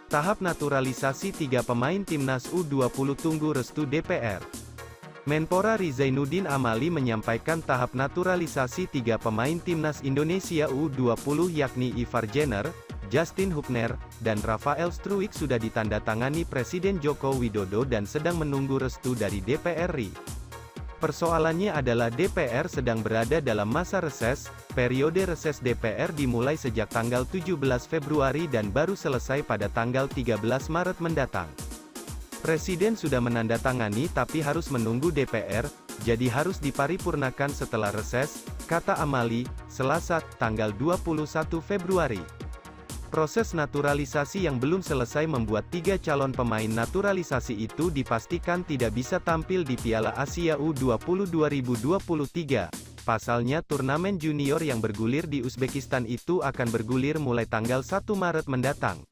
Tahap naturalisasi 3 pemain Timnas U20 tunggu restu DPR. Menpora Rizainuddin Amali menyampaikan tahap naturalisasi 3 pemain Timnas Indonesia U20 yakni Ivar Jenner, Justin Hubner, dan Rafael Struijk sudah ditandatangani Presiden Joko Widodo dan sedang menunggu restu dari DPR RI. Persoalannya adalah DPR sedang berada dalam masa reses, periode reses DPR dimulai sejak tanggal 17 Februari dan baru selesai pada tanggal 13 Maret mendatang. Presiden sudah menandatangani tapi harus menunggu DPR, jadi harus diparipurnakan setelah reses, kata Amali, Selasa, tanggal 21 Februari. Proses naturalisasi yang belum selesai membuat 3 calon pemain naturalisasi itu dipastikan tidak bisa tampil di Piala Asia U20 2023. Pasalnya turnamen junior yang bergulir di Uzbekistan itu akan bergulir mulai tanggal 1 Maret mendatang.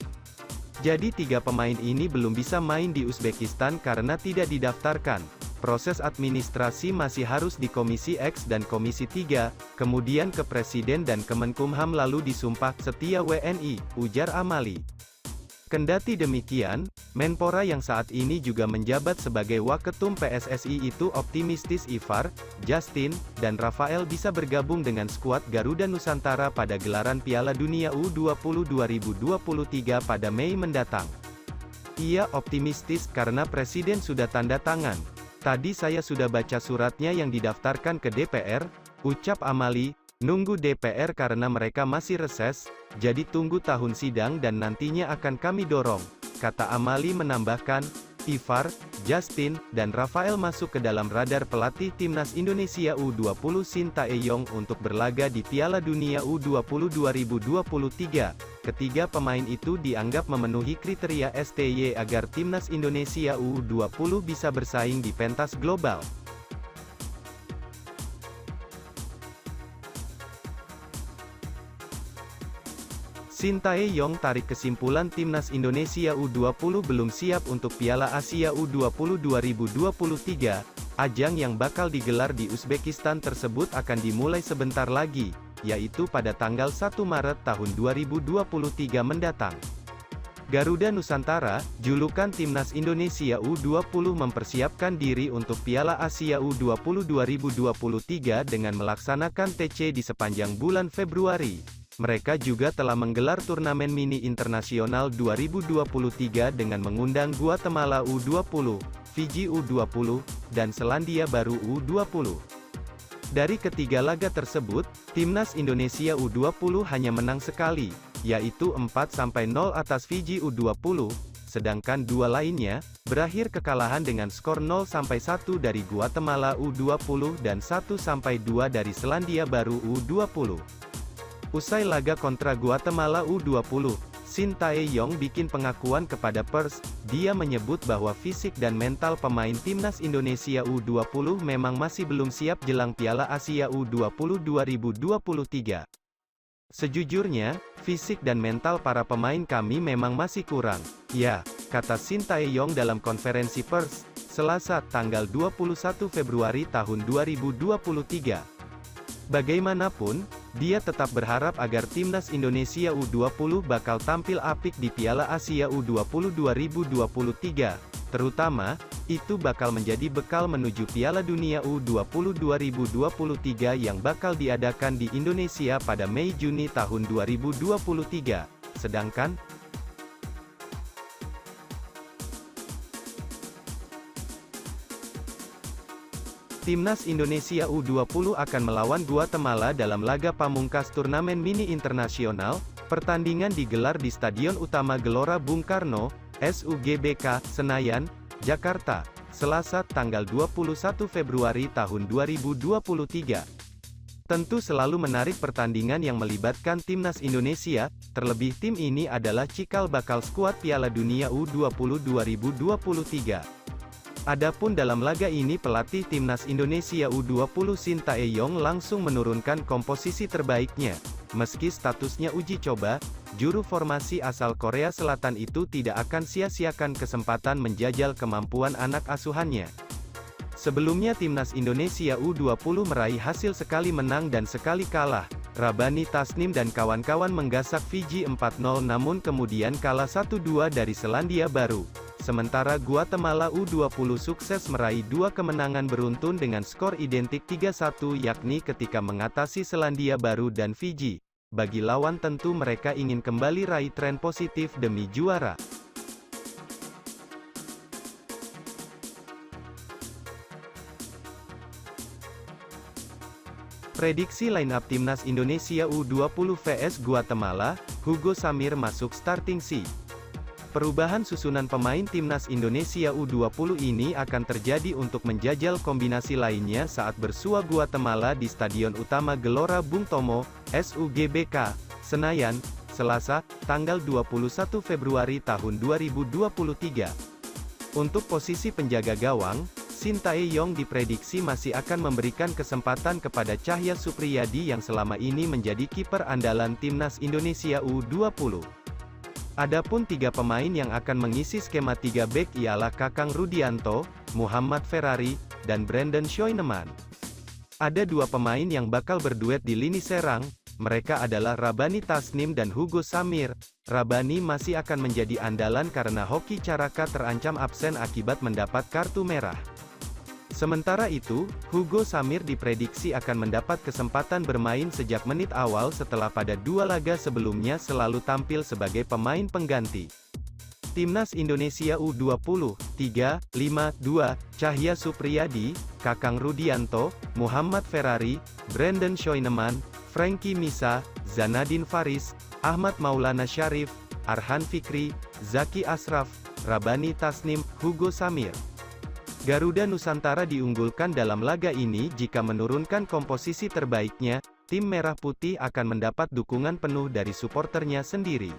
Jadi 3 pemain ini belum bisa main di Uzbekistan karena tidak didaftarkan. Proses administrasi masih harus di Komisi X dan Komisi 3, kemudian ke Presiden dan Kemenkumham lalu disumpah setia WNI, ujar Amali. Kendati demikian, Menpora yang saat ini juga menjabat sebagai Waketum PSSI itu optimistis Ivar, Justin, dan Rafael bisa bergabung dengan skuad Garuda Nusantara pada gelaran Piala Dunia U20 2023 pada Mei mendatang. Ia optimistis karena Presiden sudah tanda tangan. Tadi saya sudah baca suratnya yang didaftarkan ke DPR, ucap Amali, nunggu DPR karena mereka masih reses, jadi tunggu tahun sidang dan nantinya akan kami dorong, kata Amali menambahkan, Ivar, Justin, dan Rafael masuk ke dalam radar pelatih Timnas Indonesia U20 Sintayong untuk berlaga di Piala Dunia U20 2023. Ketiga pemain itu dianggap memenuhi kriteria STY agar Timnas Indonesia U20 bisa bersaing di pentas global. Sintayong tarik kesimpulan Timnas Indonesia U20 belum siap untuk Piala Asia U20 2023. Ajang yang bakal digelar di Uzbekistan tersebut akan dimulai sebentar lagi, yaitu pada tanggal 1 Maret tahun 2023 mendatang. Garuda Nusantara, julukan Timnas Indonesia U20 mempersiapkan diri untuk Piala Asia U20 2023 dengan melaksanakan TC di sepanjang bulan Februari. Mereka juga telah menggelar turnamen mini internasional 2023 dengan mengundang Guatemala U20, Fiji U20, dan Selandia Baru U20. Dari ketiga laga tersebut, Timnas Indonesia U20 hanya menang sekali, yaitu 4-0 atas Fiji U20, sedangkan dua lainnya, berakhir kekalahan dengan skor 0-1 dari Guatemala U20 dan 1-2 dari Selandia Baru U20. Usai laga kontra Guatemala U20, Sintayong bikin pengakuan kepada pers, dia menyebut bahwa fisik dan mental pemain Timnas Indonesia U20 memang masih belum siap jelang Piala Asia U20 2023. Sejujurnya, fisik dan mental para pemain kami memang masih kurang, ya, kata Sintayong dalam konferensi pers, Selasa, tanggal 21 Februari tahun 2023. Bagaimanapun, dia tetap berharap agar Timnas Indonesia U20 bakal tampil apik di Piala Asia U20 2023, terutama, itu bakal menjadi bekal menuju Piala Dunia U20 2023 yang bakal diadakan di Indonesia pada Mei-Juni tahun 2023. Sedangkan, Timnas Indonesia U20 akan melawan Guatemala dalam laga pamungkas turnamen mini internasional. Pertandingan digelar di Stadion Utama Gelora Bung Karno, SUGBK, Senayan, Jakarta, Selasa, tanggal 21 Februari tahun 2023. Tentu selalu menarik pertandingan yang melibatkan Timnas Indonesia, terlebih tim ini adalah cikal bakal skuad Piala Dunia U20 2023. Adapun dalam laga ini pelatih Timnas Indonesia U20 Sintayong langsung menurunkan komposisi terbaiknya. Meski statusnya uji coba, juru formasi asal Korea Selatan itu tidak akan sia-siakan kesempatan menjajal kemampuan anak asuhannya. Sebelumnya timnas Indonesia U20 meraih hasil sekali menang dan sekali kalah. Rabani Tasnim dan kawan-kawan menggasak Fiji 4-0 namun kemudian kalah 1-2 dari Selandia Baru. Sementara Guatemala U20 sukses meraih 2 kemenangan beruntun dengan skor identik 3-1 yakni ketika mengatasi Selandia Baru dan Fiji. Bagi lawan tentu mereka ingin kembali raih tren positif demi juara. Prediksi line-up timnas Indonesia U20 vs Guatemala, Hugo Samir masuk starting 11. Perubahan susunan pemain timnas Indonesia U20 ini akan terjadi untuk menjajal kombinasi lainnya saat bersua Guatemala di Stadion Utama Gelora Bung Tomo, SUGBK, Senayan, Selasa, tanggal 21 Februari tahun 2023. Untuk posisi penjaga gawang, Shin Tae-yong diprediksi masih akan memberikan kesempatan kepada Cahya Supriyadi yang selama ini menjadi kiper andalan timnas Indonesia U20. Adapun 3 pemain yang akan mengisi skema 3 bek ialah Kakang Rudianto, Muhammad Ferrari, dan Brandon Scheuneman. Ada 2 pemain yang bakal berduet di lini serang, mereka adalah Rabani Tasnim dan Hugo Samir. Rabani masih akan menjadi andalan karena Hoki Caraka terancam absen akibat mendapat kartu merah. Sementara itu, Hugo Samir diprediksi akan mendapat kesempatan bermain sejak menit awal setelah pada 2 laga sebelumnya selalu tampil sebagai pemain pengganti. Timnas Indonesia U20, 3-5-2, Cahya Supriyadi, Kakang Rudianto, Muhammad Ferrari, Brandon Scheuneman, Frankie Misa, Zanadin Faris, Ahmad Maulana Syarif, Arhan Fikri, Zaki Ashraf, Rabani Tasnim, Hugo Samir. Garuda Nusantara diunggulkan dalam laga ini jika menurunkan komposisi terbaiknya, tim Merah Putih akan mendapat dukungan penuh dari suporternya sendiri.